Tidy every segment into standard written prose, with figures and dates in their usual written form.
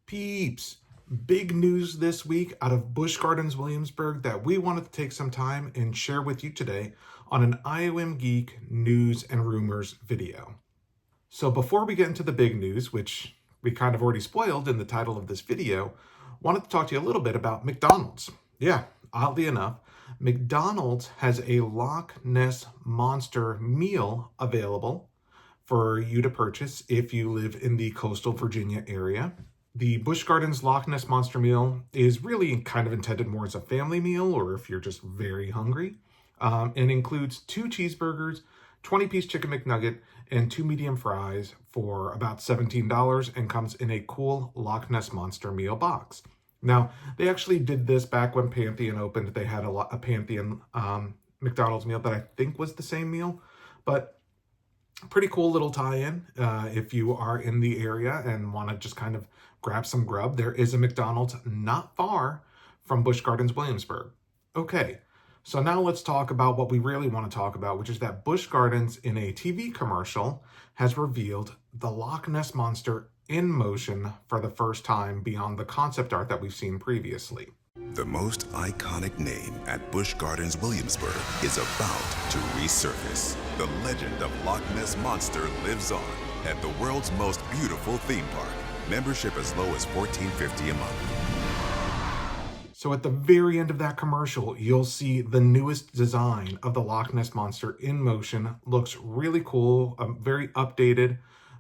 Peeps, big news this week out of Busch Gardens Williamsburg that we wanted to take some time and share with you today on an IOM Geek news and rumors video. So before we get into the big news, which we kind of already spoiled in the title of this video, wanted to talk to you a little bit about McDonald's. Yeah, oddly enough, McDonald's has a Loch Ness Monster meal available for you to purchase if you live in the coastal Virginia area. The Busch Gardens Loch Ness Monster meal is really kind of intended more as a family meal or if you're just very hungry. It includes 2 cheeseburgers, 20-piece chicken McNugget, and 2 medium fries for about $17 and comes in a cool Loch Ness Monster meal box. Now, they actually did this back when Pantheon opened. They had a Pantheon McDonald's meal that I think was the same meal, but pretty cool little tie-in if you are in the area and want to just kind of grab some grub. There is a McDonald's not far from Busch Gardens Williamsburg. Okay, so now let's talk about what we really want to talk about, which is that Busch Gardens in a TV commercial has revealed the Loch Ness Monster in motion for the first time beyond the concept art that we've seen previously. The most iconic name at Busch Gardens Williamsburg is about to resurface. The legend of Loch Ness Monster lives on at the world's most beautiful theme park. Membership as low as $14.50 a month. So at the very end of that commercial, you'll see the newest design of the Loch Ness Monster in motion. Looks really cool, a very updated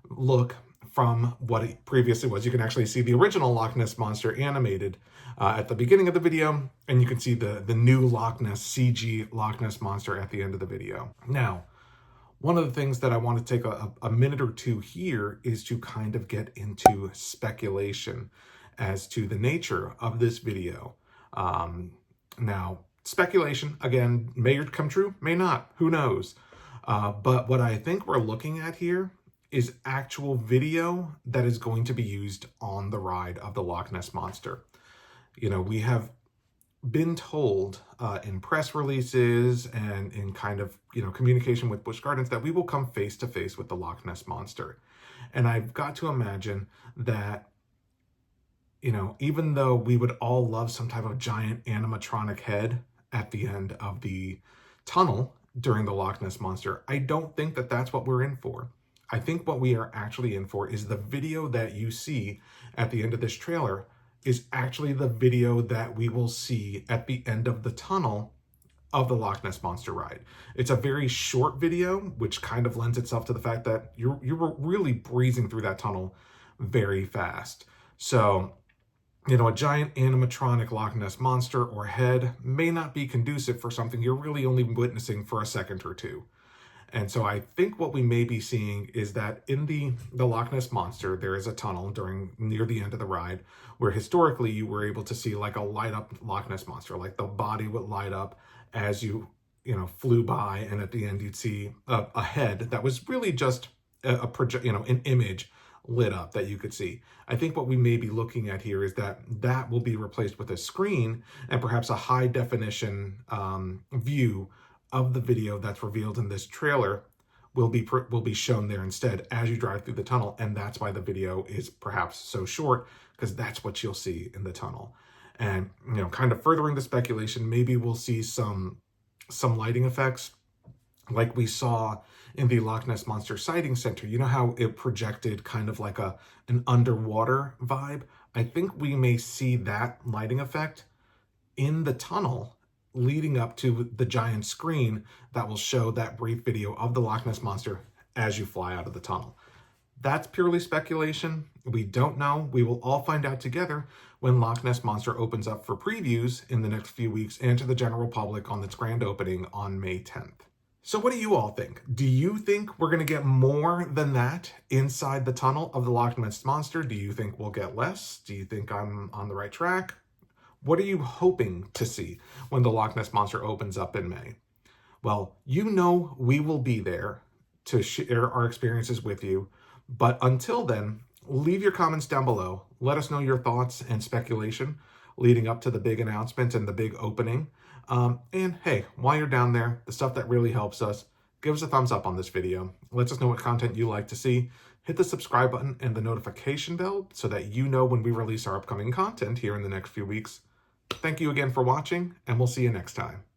look from what it previously was. You can actually see the original Loch Ness Monster animated at the beginning of the video, and you can see the new Loch Ness, CG Loch Ness Monster at the end of the video. Now, one of the things that I want to take a minute or two here is to kind of get into speculation as to the nature of this video. Now, speculation, again, may come true, may not, who knows? But what I think we're looking at here is actual video that is going to be used on the ride of the Loch Ness Monster. You know, we have been told in press releases and in kind of, communication with Busch Gardens that we will come face to face with the Loch Ness Monster. And I've got to imagine that, even though we would all love some type of giant animatronic head at the end of the tunnel during the Loch Ness Monster, I don't think that that's what we're in for. I think what we are actually in for is the video that you see at the end of this trailer is actually the video that we will see at the end of the tunnel of the Loch Ness Monster ride. It's a very short video, which kind of lends itself to the fact that you're really breezing through that tunnel very fast. So, a giant animatronic Loch Ness Monster or head may not be conducive for something you're really only witnessing for a second or two. And so I think what we may be seeing is that in the Loch Ness Monster, there is a tunnel near the end of the ride where historically you were able to see like a light up Loch Ness Monster, like the body would light up as you flew by, and at the end you'd see a head that was really just an image lit up that you could see. I think what we may be looking at here is that will be replaced with a screen and perhaps a high definition view of the video that's revealed in this trailer will be shown there instead as you drive through the tunnel, and that's why the video is perhaps so short, because that's what you'll see in the tunnel. And kind of furthering the speculation, maybe we'll see some lighting effects like we saw in the Loch Ness Monster Sighting Center. You know how it projected kind of like an underwater vibe? I think we may see that lighting effect in the tunnel leading up to the giant screen that will show that brief video of the Loch Ness Monster as you fly out of the tunnel. That's purely speculation. We don't know. We will all find out together when Loch Ness Monster opens up for previews in the next few weeks and to the general public on its grand opening on May 10th. So what do you all think? Do you think we're going to get more than that inside the tunnel of the Loch Ness Monster? Do you think we'll get less? Do you think I'm on the right track? What are you hoping to see when the Loch Ness Monster opens up in May? Well, we will be there to share our experiences with you. But until then, leave your comments down below. Let us know your thoughts and speculation leading up to the big announcement and the big opening. And hey, while you're down there, the stuff that really helps us, give us a thumbs up on this video. Let us know what content you like to see. hit the subscribe button and the notification bell so that you know when we release our upcoming content here in the next few weeks. Thank you again for watching, and we'll see you next time.